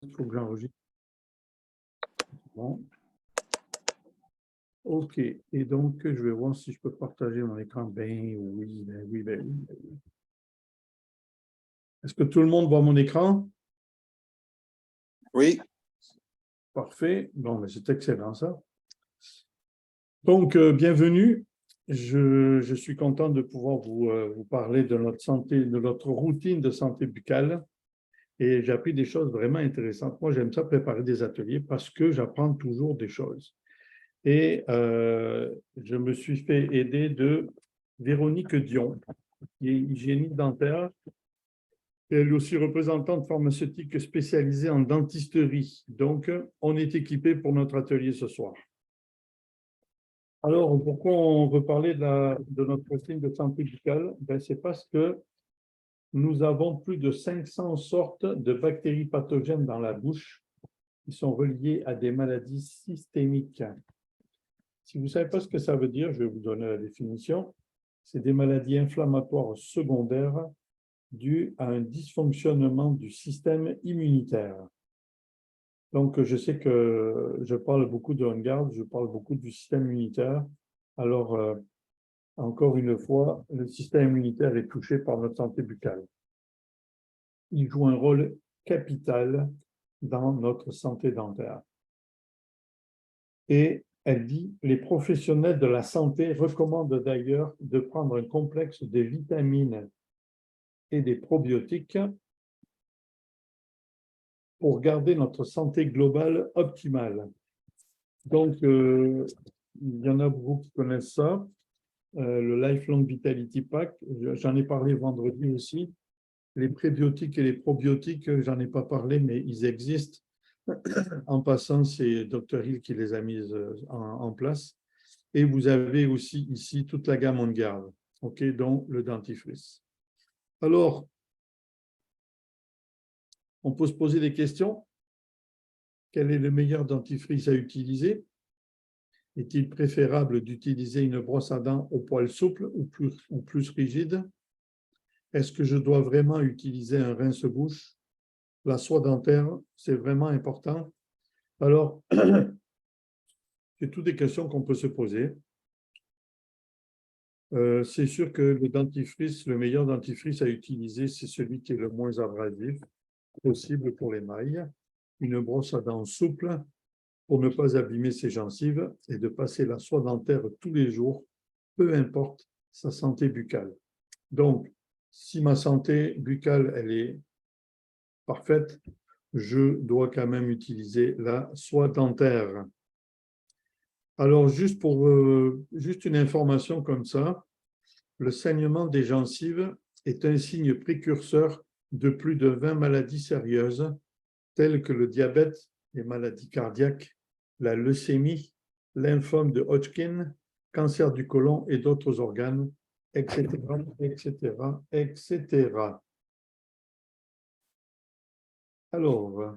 Il faut que j'enregistre. Bon. OK. Et donc, je vais voir si je peux partager mon écran. Ben oui, ben oui, ben oui, ben oui. Est-ce que tout le monde voit mon écran? Oui. Parfait. Bon, ben c'est excellent ça. Donc, bienvenue. Je suis content de pouvoir vous parler de notre santé, de notre routine de santé buccale. Et j'ai appris des choses vraiment intéressantes. Moi, j'aime ça préparer des ateliers parce que j'apprends toujours des choses. Et je me suis fait aider de Véronique Dion, qui est hygiéniste dentaire, et elle est aussi représentante pharmaceutique spécialisée en dentisterie. Donc, on est équipé pour notre atelier ce soir. Alors, pourquoi on veut parler de notre routine de santé buccale? Ben, c'est parce que nous avons plus de 500 sortes de bactéries pathogènes dans la bouche qui sont reliées à des maladies systémiques. Si vous ne savez pas ce que ça veut dire, je vais vous donner la définition. C'est des maladies inflammatoires secondaires dues à un dysfonctionnement du système immunitaire. Donc, je sais que je parle beaucoup de OnGuard, je parle beaucoup du système immunitaire. Alors, encore une fois, le système immunitaire est touché par notre santé buccale. Il joue un rôle capital dans notre santé dentaire. Et elle dit, les professionnels de la santé recommandent d'ailleurs de prendre un complexe de vitamines et des probiotiques pour garder notre santé globale optimale. Donc, il y en a beaucoup qui connaissent ça, le Lifelong Vitality Pack, j'en ai parlé vendredi aussi. Les prébiotiques et les probiotiques, j'en ai pas parlé, mais ils existent. En passant, c'est Dr Hill qui les a mises en place. Et vous avez aussi ici toute la gamme OnGuard, okay, dont le dentifrice. Alors, on peut se poser des questions. Quel est le meilleur dentifrice à utiliser? Est-il préférable d'utiliser une brosse à dents au poil souple ou plus rigide? Est-ce que je dois vraiment utiliser un rince-bouche? La soie dentaire, c'est vraiment important. Alors, c'est toutes des questions qu'on peut se poser. C'est sûr que le dentifrice, le meilleur dentifrice à utiliser, c'est celui qui est le moins abrasif possible pour l'émail. Une brosse à dents souple pour ne pas abîmer ses gencives et de passer la soie dentaire tous les jours, peu importe sa santé buccale. Donc, si ma santé buccale, elle est parfaite, je dois quand même utiliser la soie dentaire. Alors, juste une information comme ça, le saignement des gencives est un signe précurseur de plus de 20 maladies sérieuses, telles que le diabète, les maladies cardiaques, la leucémie, lymphome de Hodgkin, cancer du côlon et d'autres organes, etc., etc., etc. Alors,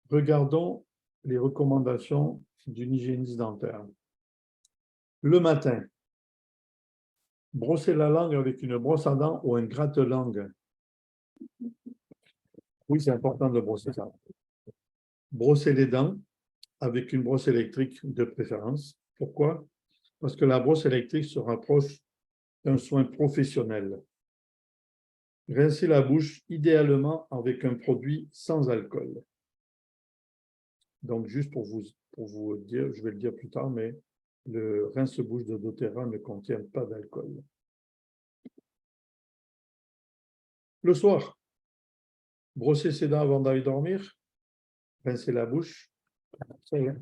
regardons les recommandations d'une hygiéniste dentaire. Le matin, brosser la langue avec une brosse à dents ou un gratte-langue. Oui, c'est important de brosser ça. Brosser les dents avec une brosse électrique de préférence. Pourquoi? Parce que la brosse électrique se rapproche d'un soin professionnel. Rincer la bouche idéalement avec un produit sans alcool. Donc, juste pour vous dire, je vais le dire plus tard, mais le rince-bouche de doTERRA ne contient pas d'alcool. Le soir, brosser ses dents avant d'aller dormir, rincer la bouche,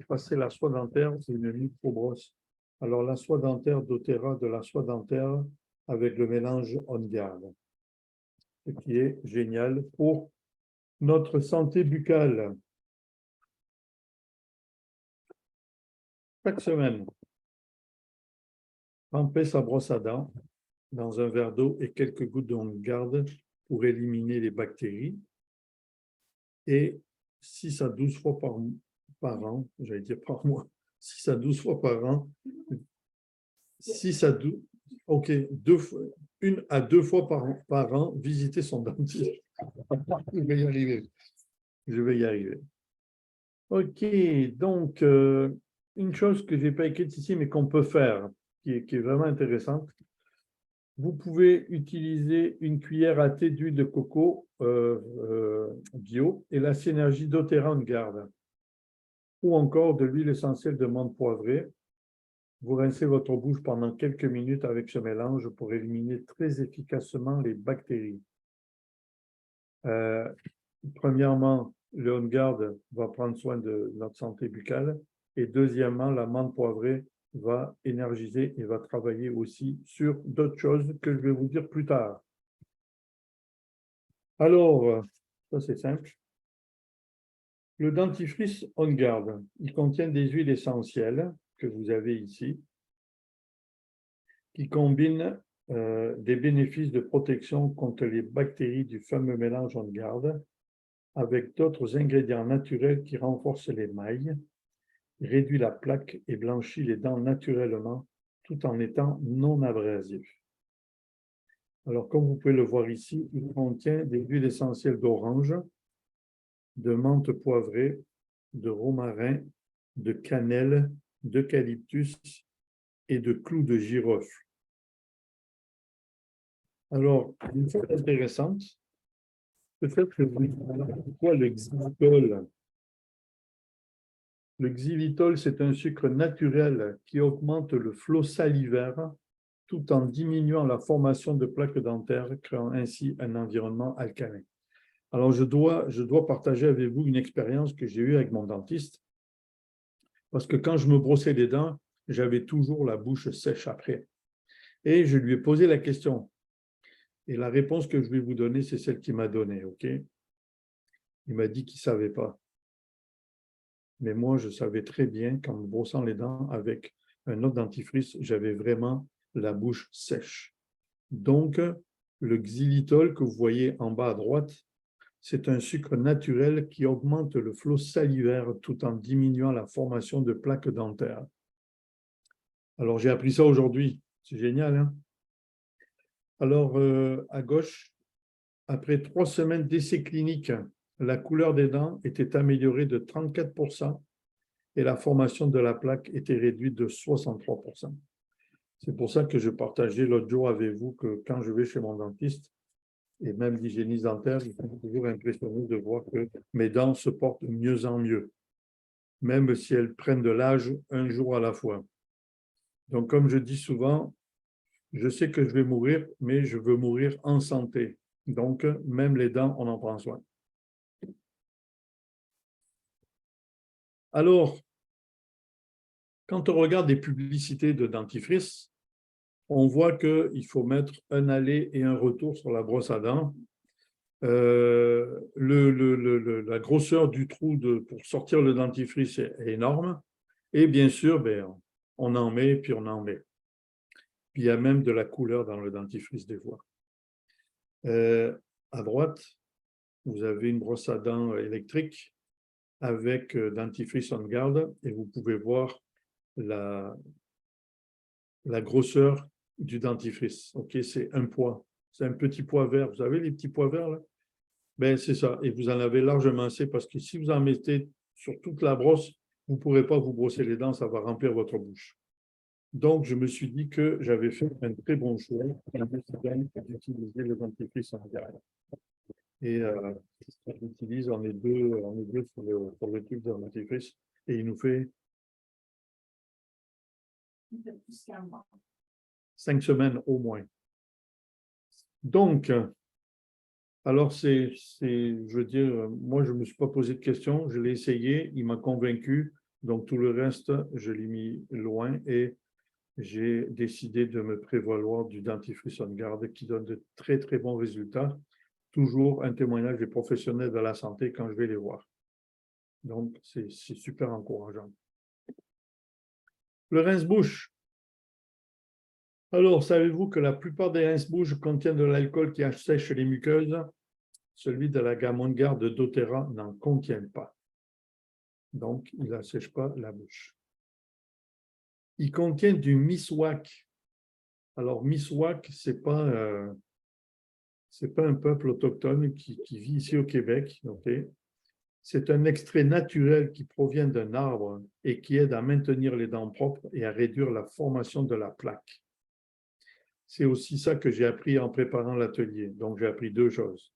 passer la soie dentaire, c'est une micro-brosse. Alors, la soie dentaire doTERRA de la soie dentaire avec le mélange OnGuard, ce qui est génial pour notre santé buccale. Chaque semaine, tremper sa brosse à dents dans un verre d'eau et quelques gouttes d'OnGuard pour éliminer les bactéries. Et 6 à 12 fois par an, j'allais dire par mois, 6 à 12 fois par an, 6 à 12, ok, 1 à 2 fois par an, visiter son dentiste. Je vais y arriver. Je vais y arriver. Ok, donc une chose que je n'ai pas écrite ici, mais qu'on peut faire, qui est vraiment intéressante. Vous pouvez utiliser une cuillère à thé d'huile de coco bio et la synergie doTERRA On Garde, ou encore de l'huile essentielle de menthe poivrée. Vous rincez votre bouche pendant quelques minutes avec ce mélange pour éliminer très efficacement les bactéries. Euh, Premièrement, le On Guard va prendre soin de notre santé buccale. Et deuxièmement, la menthe poivrée va énergiser et va travailler aussi sur d'autres choses que je vais vous dire plus tard. Alors, ça c'est simple. Le dentifrice On Guard, il contient des huiles essentielles que vous avez ici, qui combinent des bénéfices de protection contre les bactéries du fameux mélange On Guard avec d'autres ingrédients naturels qui renforcent l'émail, réduit la plaque et blanchit les dents naturellement tout en étant non abrasif. Alors, comme vous pouvez le voir ici, il contient des huiles essentielles d'orange, de menthe poivrée, de romarin, de cannelle, d'eucalyptus et de clous de girofle. Alors, une chose intéressante, peut-être que vous savez pourquoi le xylitol. Le xylitol, c'est un sucre naturel qui augmente le flot salivaire tout en diminuant la formation de plaques dentaires, créant ainsi un environnement alcalin. Alors, je dois partager avec vous une expérience que j'ai eue avec mon dentiste, parce que quand je me brossais les dents, j'avais toujours la bouche sèche après. Et je lui ai posé la question. Et la réponse que je vais vous donner, c'est celle qu'il m'a donnée, ok? Il m'a dit qu'il ne savait pas. Mais moi, je savais très bien qu'en me brossant les dents avec un autre dentifrice, j'avais vraiment la bouche sèche. Donc, le xylitol que vous voyez en bas à droite, c'est un sucre naturel qui augmente le flot salivaire tout en diminuant la formation de plaques dentaires. Alors, j'ai appris ça aujourd'hui. C'est génial, hein? Alors, à gauche, après 3 semaines d'essais cliniques, la couleur des dents était améliorée de 34% et la formation de la plaque était réduite de 63%. C'est pour ça que je partageais l'autre jour avec vous que quand je vais chez mon dentiste, et même l'hygiéniste dentaire, je suis toujours impressionné de voir que mes dents se portent de mieux en mieux, même si elles prennent de l'âge un jour à la fois. Donc, comme je dis souvent, je sais que je vais mourir, mais je veux mourir en santé. Donc, même les dents, on en prend soin. Alors, quand on regarde des publicités de dentifrice, on voit qu'il faut mettre un aller et un retour sur la brosse à dents. La grosseur du trou pour sortir le dentifrice est énorme. Et bien sûr, on en met, puis on en met. Puis il y a même de la couleur dans le dentifrice des fois. À droite, vous avez une brosse à dents électrique avec dentifrice On Guard et vous pouvez voir la grosseur du dentifrice. Ok, c'est un poids. C'est un petit poids vert. Vous savez les petits poids verts là? Ben, c'est ça. Et vous en avez largement assez parce que si vous en mettez sur toute la brosse, vous ne pourrez pas vous brosser les dents, ça va remplir votre bouche. Donc, je me suis dit que j'avais fait un très bon choix d'utiliser le dentifrice en direct. Et on l'utilise, on est deux sur le tube de dentifrice et il nous fait 5 semaines au moins. Donc, alors, je veux dire, moi, je ne me suis pas posé de questions, je l'ai essayé, il m'a convaincu, donc tout le reste, je l'ai mis loin et j'ai décidé de me prévaloir du dentifrice On Guard qui donne de très, très bons résultats. Toujours un témoignage des professionnels de la santé quand je vais les voir. Donc, c'est super encourageant. Le rince-bouche. Alors, savez-vous que la plupart des rince-bouches contiennent de l'alcool qui assèche les muqueuses? Celui de la gamme On Guard de doTERRA n'en contient pas. Donc, il n'assèche pas la bouche. Il contient du miswak. Alors, miswak, ce n'est pas un peuple autochtone qui vit ici au Québec. Okay? C'est un extrait naturel qui provient d'un arbre et qui aide à maintenir les dents propres et à réduire la formation de la plaque. C'est aussi ça que j'ai appris en préparant l'atelier. Donc, j'ai appris deux choses.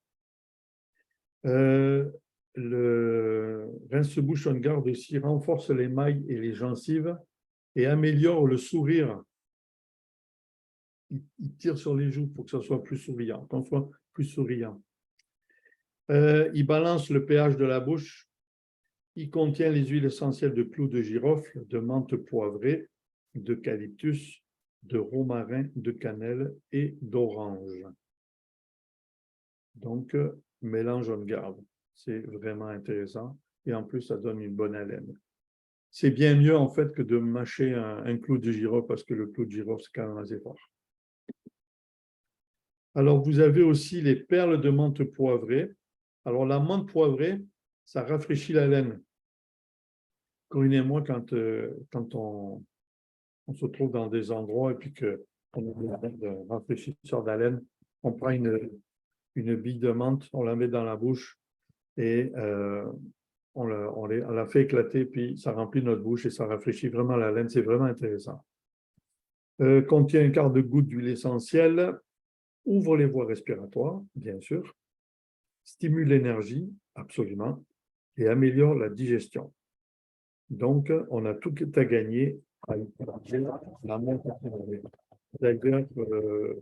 Le rince-bouche On Guard aussi renforce l'émail et les gencives et améliore le sourire. Il tire sur les joues pour que ça soit plus souriant, qu'on soit plus souriant. Il balance le pH de la bouche. Il contient les huiles essentielles de clous de girofle, de menthe poivrée, d'eucalyptus, de romarin, de cannelle et d'orange. Donc, mélange On Guard. C'est vraiment intéressant. Et en plus, ça donne une bonne haleine. C'est bien mieux, en fait, que de mâcher un clou de girofle, parce que le clou de girofle, c'est quand même assez fort. Alors, vous avez aussi les perles de menthe poivrée. Alors, la menthe poivrée, ça rafraîchit la laine. Corinne et moi, quand on se trouve dans des endroits et puis qu'on a besoin de rafraîchisseur d'haleine, on prend une bille de menthe, on la met dans la bouche et on la fait éclater, puis ça remplit notre bouche et ça rafraîchit vraiment la laine. C'est vraiment intéressant. Contient un quart de goutte d'huile essentielle, ouvre les voies respiratoires, bien sûr, stimule l'énergie, absolument, et améliore la digestion. Donc, on a tout à gagner à utiliser la menthe poivrée. D'ailleurs,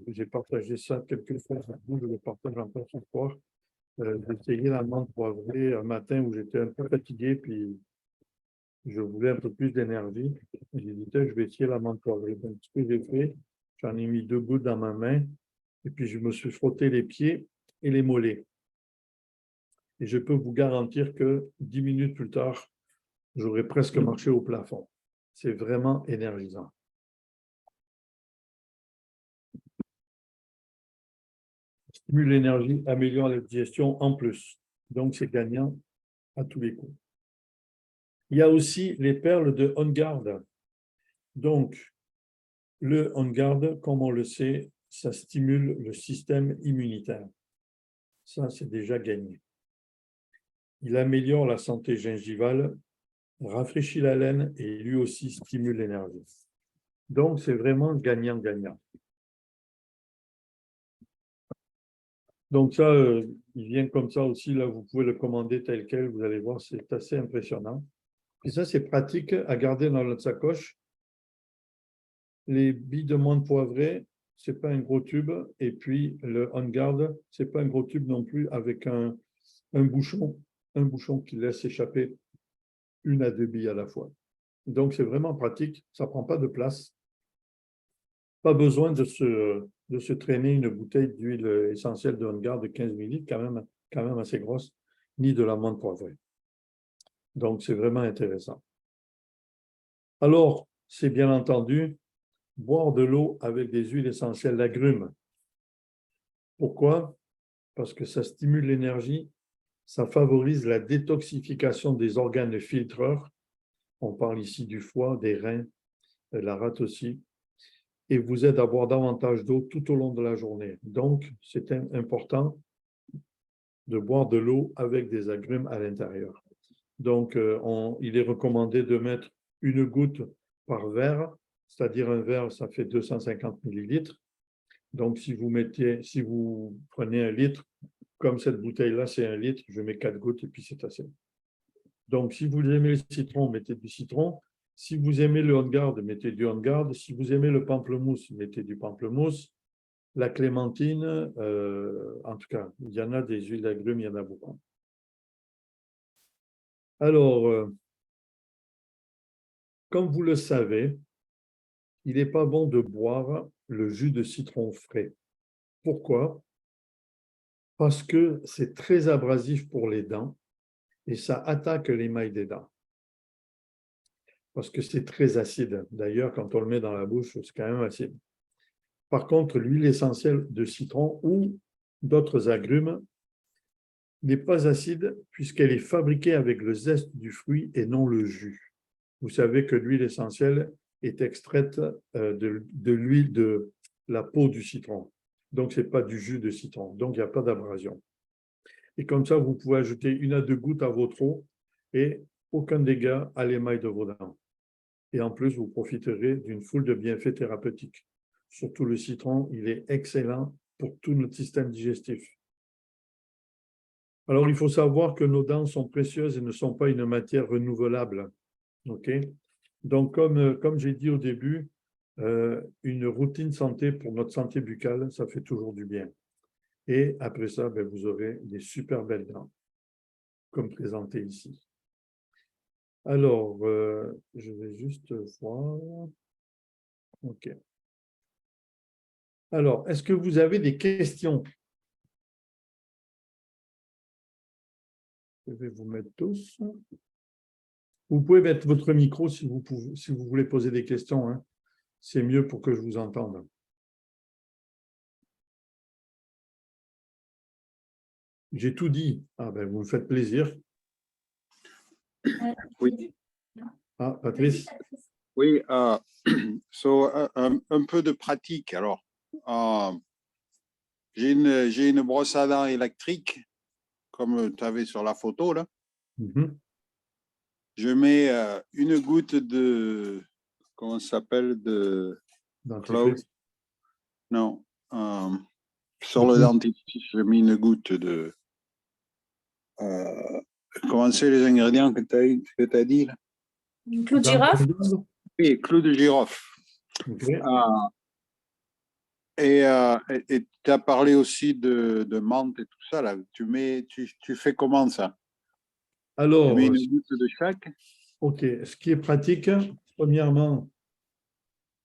j'ai partagé ça quelques fois, je le partage encore ce soir. J'ai essayé la menthe poivrée un matin où j'étais un peu fatigué, puis je voulais un peu plus d'énergie. J'ai dit, je vais essayer la menthe poivrée. Donc, ce que j'ai fait, j'en ai mis 2 gouttes dans ma main, et puis je me suis frotté les pieds et les mollets. Et je peux vous garantir que 10 minutes plus tard, j'aurais presque marché au plafond. C'est vraiment énergisant. Stimule l'énergie, améliore la digestion en plus. Donc, c'est gagnant à tous les coups. Il y a aussi les perles de On Guard. Donc, le On Guard, comme on le sait, ça stimule le système immunitaire. Ça, c'est déjà gagné. Il améliore la santé gingivale, rafraîchit la laine et lui aussi stimule l'énergie. Donc, c'est vraiment gagnant-gagnant. Donc ça, il vient comme ça aussi, là, vous pouvez le commander tel quel, vous allez voir, c'est assez impressionnant. Et ça, c'est pratique à garder dans notre sacoche. Les billes de menthe poivrée, ce n'est pas un gros tube, et puis le On Guard, ce n'est pas un gros tube non plus, avec un bouchon qui laisse échapper 1 à 2 billes à la fois. Donc, c'est vraiment pratique, ça ne prend pas de place. Pas besoin de se traîner une bouteille d'huile essentielle de On Guard de 15 ml, quand même assez grosse, ni de la menthe poivrée. Donc, c'est vraiment intéressant. Alors, c'est bien entendu, boire de l'eau avec des huiles essentielles d'agrumes. Pourquoi? Parce que ça stimule l'énergie, ça favorise la détoxification des organes filtreurs. On parle ici du foie, des reins, de la rate aussi, et vous aide à boire davantage d'eau tout au long de la journée. Donc, c'est important de boire de l'eau avec des agrumes à l'intérieur. Donc, il est recommandé de mettre 1 goutte par verre, c'est-à-dire un verre, ça fait 250 millilitres. Donc, si vous prenez 1 litre, comme cette bouteille-là, c'est 1 litre, je mets 4 gouttes et puis c'est assez. Donc, si vous aimez le citron, mettez du citron. Si vous aimez le On Guard, mettez du On Guard. Si vous aimez le pamplemousse, mettez du pamplemousse. La clémentine, en tout cas, il y en a des huiles d'agrumes, il y en a beaucoup. Alors, comme vous le savez, il n'est pas bon de boire le jus de citron frais. Pourquoi? Parce que c'est très abrasif pour les dents et ça attaque l'émail des dents. Parce que c'est très acide. D'ailleurs, quand on le met dans la bouche, c'est quand même acide. Par contre, l'huile essentielle de citron ou d'autres agrumes n'est pas acide puisqu'elle est fabriquée avec le zeste du fruit et non le jus. Vous savez que l'huile essentielle est extraite de l'huile de la peau du citron. Donc, ce n'est pas du jus de citron. Donc, il n'y a pas d'abrasion. Et comme ça, vous pouvez ajouter 1 à 2 gouttes à votre eau et aucun dégât à l'émail de vos dents. Et en plus, vous profiterez d'une foule de bienfaits thérapeutiques. Surtout le citron, il est excellent pour tout notre système digestif. Alors, il faut savoir que nos dents sont précieuses et ne sont pas une matière renouvelable. Okay. Donc, comme j'ai dit au début, une routine santé pour notre santé buccale, ça fait toujours du bien. Et après ça, vous aurez des super belles dents, comme présenté ici. Alors, je vais juste voir. OK. Alors, est-ce que vous avez des questions? Je vais vous mettre tous. Vous pouvez mettre votre micro si vous voulez poser des questions, hein. C'est mieux pour que je vous entende. J'ai tout dit. Ah ben, vous me faites plaisir. Oui. Ah, Patrice. Oui, so, un peu de pratique. Alors, j'ai une brosse à dents électrique, comme tu avais sur la photo, là. Je mets une goutte de, comment ça s'appelle, de clove. Non, sur le dentifrice, je mets une goutte de, comment c'est les ingrédients que tu as dit, là? Clou de girofle? Oui, clou de girofle. Okay. Et tu as parlé aussi de menthe et tout ça, là. Tu fais comment ça? Alors, tu mets une goutte de chaque? OK. Ce qui est pratique, premièrement,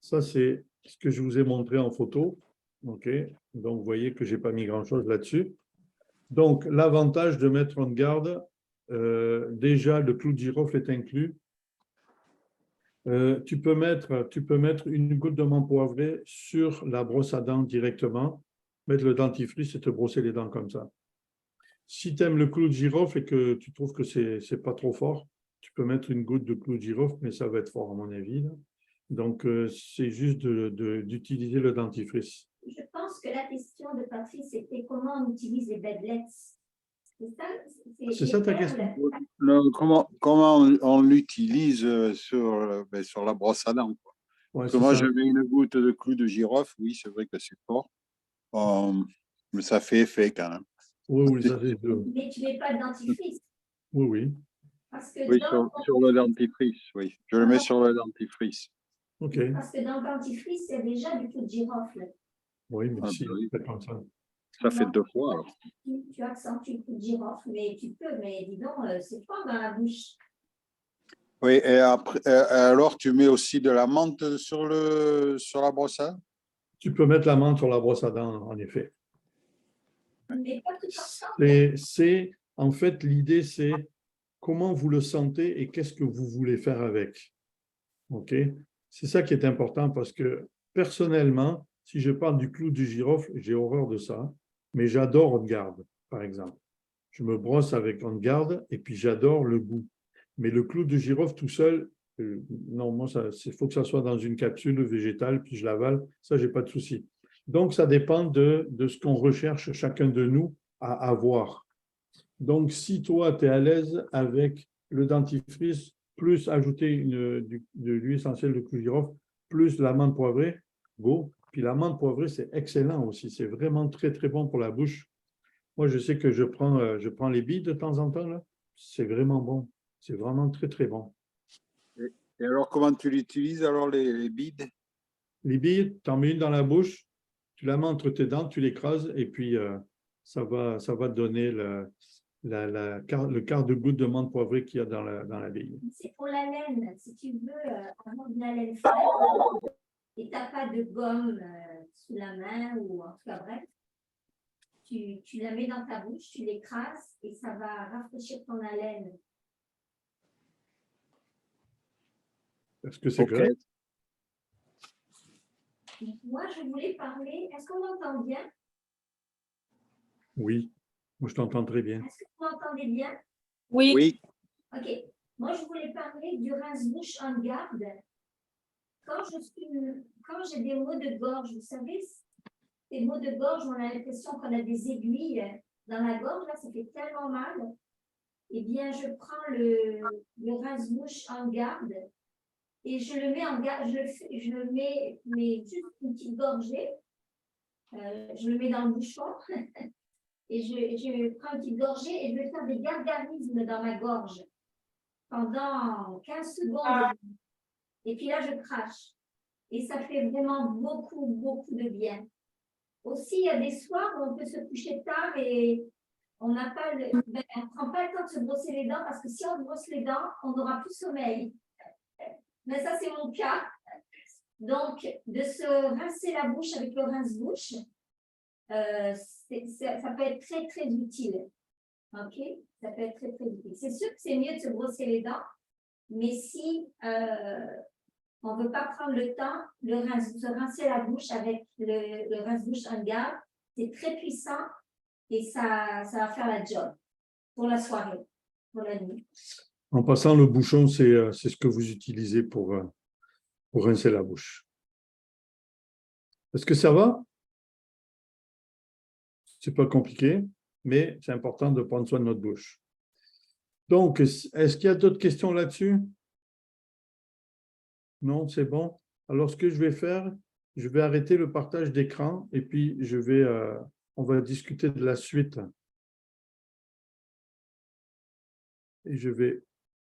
ça c'est ce que je vous ai montré en photo. OK. Donc, vous voyez que je n'ai pas mis grand-chose là-dessus. Donc, l'avantage de mettre en garde, déjà, le clou de girofle est inclus. Tu peux mettre une goutte de menthe poivrée sur la brosse à dents directement, mettre le dentifrice et te brosser les dents comme ça. Si tu aimes le clou de girofle et que tu trouves que ce n'est pas trop fort, tu peux mettre une goutte de clou de girofle, mais ça va être fort à mon avis, là. Donc, c'est juste d'utiliser le dentifrice. Je pense que la question de Patrice, c'était comment on utilise les bedlets. C'est ça ta question? Non, comment on l'utilise sur la brosse à dents, quoi. Ouais, Parce que moi, je mets une goutte de clou de girofle, oui, c'est vrai que c'est fort, mais ça fait effet quand même. Oui, ça fait. Mais tu ne mets pas de dentifrice. Oui. Parce que oui, sur le dentifrice, oui. Je le mets sur le dentifrice. OK. Parce que dans le dentifrice, c'est déjà du clou de girofle. Oui, mais si, oui. comme ça. Ça fait 2 fois, alors. Tu accentues le clou de girofle, mais tu peux, mais dis donc, c'est fort dans la bouche. Oui, et après, alors tu mets aussi de la menthe sur la brosse à dents? Tu peux mettre la menthe sur la brosse à dents, en effet. Mais pas tout ensemble. En fait, l'idée, c'est comment vous le sentez et qu'est-ce que vous voulez faire avec. OK? C'est ça qui est important parce que personnellement, si je parle du clou du girofle, j'ai horreur de ça, mais j'adore On Garde, par exemple. Je me brosse avec On Garde et puis j'adore le goût. Mais le clou de girofle tout seul, non, moi, il faut que ça soit dans une capsule végétale, puis je l'avale, ça, je n'ai pas de souci. Donc, ça dépend de ce qu'on recherche chacun de nous à avoir. Donc, si toi, tu es à l'aise avec le dentifrice, plus ajouter de l'huile essentielle de clou de girofle, plus la menthe poivrée, go. Puis la menthe poivrée, c'est excellent aussi. C'est vraiment très, très bon pour la bouche. Moi, je sais que je prends les billes de temps en temps, là. C'est vraiment bon. C'est vraiment très, très bon. Et alors, comment tu l'utilises, alors, les bides? Les billes, tu en mets une dans la bouche, tu la mets entre tes dents, tu l'écrases, et puis ça va te donner le quart de goutte de menthe poivrée qu'il y a dans la bille. C'est pour la laine. Si tu veux avoir de la laine fraîche et tu n'as pas de gomme sous la main, ou en tout cas, bref, tu la mets dans ta bouche, tu l'écrases et ça va rafraîchir ton haleine. Est-ce que c'est correct? Moi, je voulais parler. Est-ce qu'on m'entend bien? Oui, moi je t'entends très bien. Est-ce que vous m'entendez bien? Oui. Oui. OK. Moi, je voulais parler du rince-bouche en garde. Quand j'ai des maux de gorge, vous savez, ces maux de gorge, on a l'impression qu'on a des aiguilles dans la gorge, là, ça fait tellement mal. Eh bien, je prends le rince-bouche en garde et je le mets en garde, je le mets mais juste une petite gorgée. Je le mets dans le bouchon et je prends une petite gorgée et je vais faire des gargarismes dans ma gorge pendant 15 secondes. Et puis là, je crache. Et ça fait vraiment beaucoup, beaucoup de bien. Aussi, il y a des soirs où on peut se coucher tard et on n'a pas on prend pas le temps de se brosser les dents parce que si on se brosse les dents, on n'aura plus sommeil. Mais ça, c'est mon cas. Donc, de se rincer la bouche avec le rince-bouche, ça peut être très, très utile. OK? Ça peut être très, très utile. C'est sûr que c'est mieux de se brosser les dents, mais si on ne veut pas prendre le temps de se rincer la bouche avec le rince-bouche en garde, c'est très puissant et ça va faire la job pour la soirée, pour la nuit. En passant, le bouchon, c'est ce que vous utilisez pour rincer la bouche. Est-ce que ça va? C'est pas compliqué, mais c'est important de prendre soin de notre bouche. Donc, est-ce qu'il y a d'autres questions là-dessus? Non, c'est bon. Alors, ce que je vais faire, je vais arrêter le partage d'écran et puis on va discuter de la suite. Et je vais